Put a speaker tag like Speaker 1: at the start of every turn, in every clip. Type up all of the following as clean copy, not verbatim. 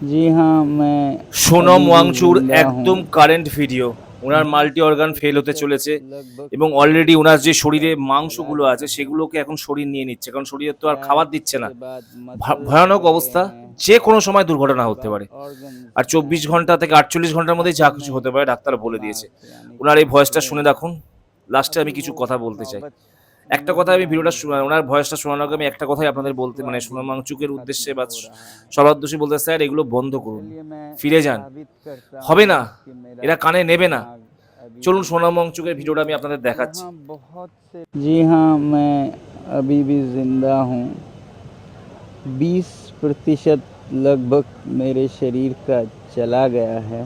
Speaker 1: जी हाँ, मैं
Speaker 2: সোনম
Speaker 1: अभी भी
Speaker 2: ওয়াংচুর
Speaker 1: ज़िंदा हूँ।
Speaker 2: একদম কারেন্ট ভিডিও। ওনার মাল্টি অর্গান ফেল হতে
Speaker 1: 20%
Speaker 2: চলেছে
Speaker 1: लगभग
Speaker 2: এবং
Speaker 1: मेरे
Speaker 2: অলরেডি ওনার যে
Speaker 1: शरीर का
Speaker 2: শরীরে
Speaker 1: चला
Speaker 2: মাংসগুলো আছে
Speaker 1: गया है।
Speaker 2: সেগুলোকে এখন শরীর নিয়ে নিচ্ছে, কারণ শরীরে তো আর খাবার
Speaker 1: फैट्स
Speaker 2: দিচ্ছে না।
Speaker 1: के बाद मसल्स
Speaker 2: ভয়ানক
Speaker 1: गए
Speaker 2: অবস্থা।
Speaker 1: हैं
Speaker 2: যে কোনো
Speaker 1: और
Speaker 2: সময় দুর্ঘটনা
Speaker 1: उसके
Speaker 2: হতে
Speaker 1: बाद
Speaker 2: পারে।
Speaker 1: ऑर्गन्स
Speaker 2: আর 24 ঘন্টা
Speaker 1: जाएँगे।
Speaker 2: থেকে 48 ঘন্টার মধ্যেই যা
Speaker 1: आखिर
Speaker 2: কিছু
Speaker 1: में
Speaker 2: হতে পারে ডাক্তার বলে দিয়েছে।
Speaker 1: दिमाग यानी
Speaker 2: ওনার
Speaker 1: कि
Speaker 2: এই ভয়েসটা শুনে
Speaker 1: ब्रेन।
Speaker 2: রাখুন। লাস্টে আমি
Speaker 1: अभी
Speaker 2: কিছু
Speaker 1: वो
Speaker 2: কথা বলতে চাই।
Speaker 1: नौबत
Speaker 2: একটা কথা
Speaker 1: नहीं
Speaker 2: আমি
Speaker 1: आई है
Speaker 2: ওনার ভয়েসটা শোনানোর আগে আমি
Speaker 1: और
Speaker 2: একটা কথাই আপনাদের বলতে, মানে
Speaker 1: 20वां
Speaker 2: সোনাম
Speaker 1: दिन
Speaker 2: ওয়াংচুকের
Speaker 1: खत्म
Speaker 2: উদ্দেশ্যে বা
Speaker 1: हो रहा है।
Speaker 2: সবার উদ্দেশ্যে বলতে, স্যার এগুলো বন্ধ করুন।
Speaker 1: चलिए मैं
Speaker 2: ফিরে যান।
Speaker 1: साबित करता
Speaker 2: হবে
Speaker 1: हूँ
Speaker 2: না।
Speaker 1: कि मेरा
Speaker 2: এরা কানে নেবে না।
Speaker 1: दिमाग अभी
Speaker 2: চলুন
Speaker 1: भी
Speaker 2: সোনাম ওয়াংচুকের
Speaker 1: ठीक
Speaker 2: ভিডিওটা আমি
Speaker 1: है।
Speaker 2: আপনাদের দেখাচ্ছি।
Speaker 1: यहाँ बहुत से जी हाँ, मैं अभी भी ज़िंदा हूँ। 20% लगभग मेरे शरीर का चला गया है।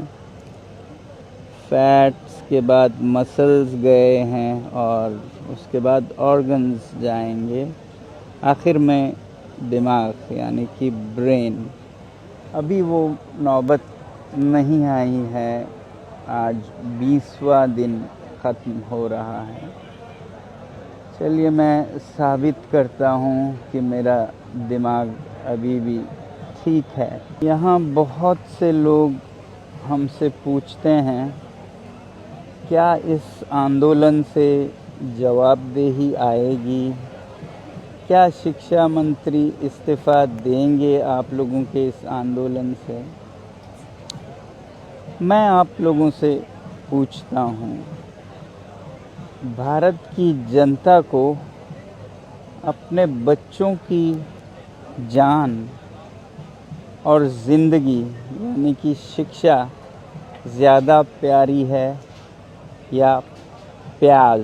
Speaker 1: फैट्स के बाद मसल्स गए हैं और उसके बाद ऑर्गन्स जाएंगे। आखिर में दिमाग यानी कि ब्रेन। अभी वो नौबत नहीं आई है। आज 20वां दिन ख़त्म हो रहा है। चलिए मैं साबित करता हूँ कि मेरा दिमाग अभी भी ठीक है। यहाँ बहुत से लोग हमसे पूछते हैं, क्या इस आंदोलन से जवाबदेही आएगी? क्या शिक्षा मंत्री इस्तीफ़ा देंगे आप लोगों के इस आंदोलन से? मैं आप लोगों से पूछता हूँ, भारत की जनता को अपने बच्चों की जान और ज़िंदगी यानी कि शिक्षा ज़्यादा प्यारी है या प्याज?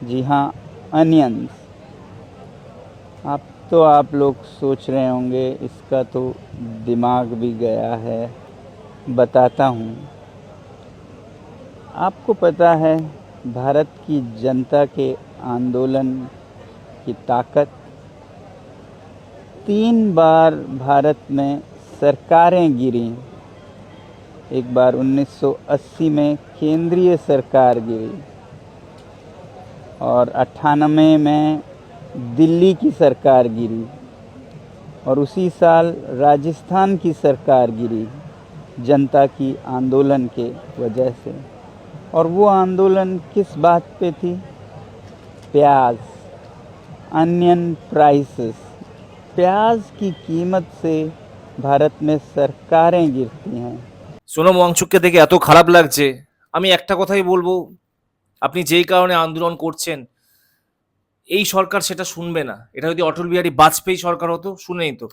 Speaker 1: जी हाँ, अनियंस। आप लोग सोच रहे होंगे इसका तो दिमाग भी गया है। बताता हूँ। आपको पता है भारत की जनता के आंदोलन की ताकत? 3 बार भारत में सरकारें गिरी। एक बार 1980 में केंद्रीय सरकार गिरी और 98 में दिल्ली की सरकार गिरी और उसी साल राजस्थान की सरकार गिरी जनता की आंदोलन के वजह से। और वो आंदोलन किस बात पे थी? प्याज, अनियन प्राइसेस। प्याज की कीमत से भारत में सरकारें गिरती हैं।
Speaker 2: সোনম ওয়াংচুককে দেখে এত খারাপ লাগছে। আমি একটা কথাই বলবো, আপনি যেই কারণে আন্দোলন করছেন, এই সরকার সেটা শুনবে না। এটা যদি অটল বিহারী বাজপেয়ী সরকার হতো, শুনেই তো।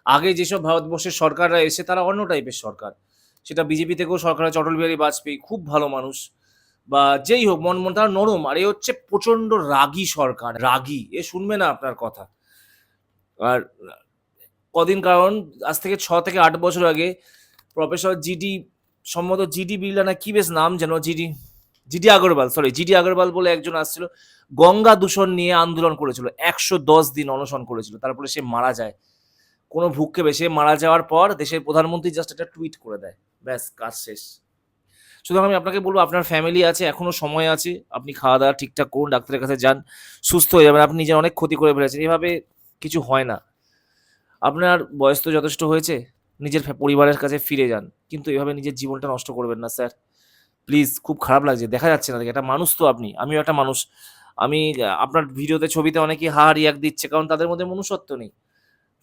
Speaker 2: আগে যেসব ভারতবর্ষের সরকাররা এসে তারা অন্য টাইপের সরকার। সেটা বিজেপি থেকেও সরকার আছে, অটল বিহারী বাজপেয়ী খুব ভালো মানুষ। বা যেই হোক, মন তারা নরম। আর এ হচ্ছে প্রচন্ড রাগী সরকার, রাগী। এ শুনবে না আপনার কথা। আর কদিন, কারণ আজ থেকে 6 থেকে 8 বছর আগে প্রফেসর জিডি, সম্ভবত জিডি বিড়লা না কি বেশ নাম যেন, GD GD Agarwal, sorry GD Agarwal বলে একজন আসছিল, গঙ্গা দূষণ নিয়ে আন্দোলন করেছিল, 110 দিন অনশন করেছিল, তারপরে সে মারা যায়। কোনো ভ্রুক্ষেপে সে মারা যাওয়ার পর দেশের প্রধানমন্ত্রী জাস্ট একটা টুইট করে দেয়, ব্যাস কাজ শেষ। সুতরাং আমি আপনাকে বলবো, আপনার ফ্যামিলি আছে, এখনো সময় আছে, আপনি খাওয়া দাওয়া ঠিকঠাক করুন, ডাক্তারের কাছে যান, সুস্থ হয়ে যাবেন। আপনি নিজের অনেক ক্ষতি করে ফেলেছেন, এভাবে কিছু হয় না। আপনার বয়স তো যথেষ্ট হয়েছে, নিজের পরিবারের কাছে ফিরে যান, কিন্তু এভাবে নিজের জীবনটা নষ্ট করবেন না স্যার, প্লিজ। খুব খারাপ লাগছে, দেখা যাচ্ছে না দেখে। একটা মানুষ তো আপনি, আমিও একটা মানুষ। আমি আপনার ভিডিওতে, ছবিতে অনেকেই হা রিয়াক্ট দিচ্ছে, কারণ তাদের মধ্যে মনুষ্যত্ব নেই।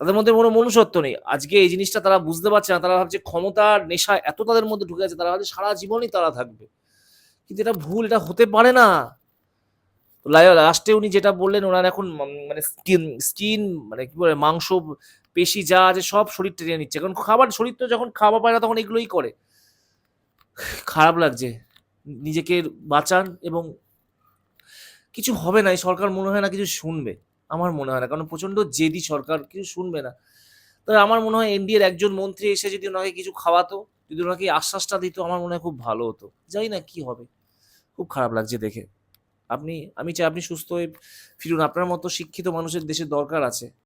Speaker 2: তাদের মধ্যে কোনো মনুষ্যত্ব নেই। আজকে এই জিনিসটা তারা বুঝতে পারছে না। তারা ভাবছে ক্ষমতার নেশা এত তাদের মধ্যে ঢুকে আছে, তারা ভাবছে সারা জীবনই তারা থাকবে। কিন্তু এটা ভুল, এটা হতে পারে না। লাস্টে উনি যেটা বললেন, ওনার এখন মানে স্কিন, মানে কি বলে, মাংস পেশি যা আছে সব শরীর টেনে নিচ্ছে, কারণ খাবার, শরীর তো যখন খাওয়া পায় না তখন এগুলোই করে। খারাপ লাগছে। নিজেকে বাঁচান, এবং কিছু হবে না। এই সরকার মনে হয় না কিছু শুনবে। আমার মনে হয় না, কারণ প্রচন্ড জেদি সরকার, কিছু শুনবে না। তবে আমার মনে হয় এনডিএর একজন মন্ত্রী এসে যদি ওনাকে কিছু খাওয়াতো, যদি ওনাকে এই আশ্বাসটা দিত, আমার মনে হয় খুব ভালো হতো। জানি না কি হবে। খুব খারাপ লাগছে দেখে। আমি চাই আপনি সুস্থ হয়ে ফিরুন। আপনার মতো শিক্ষিত মানুষের দেশের দরকার আছে।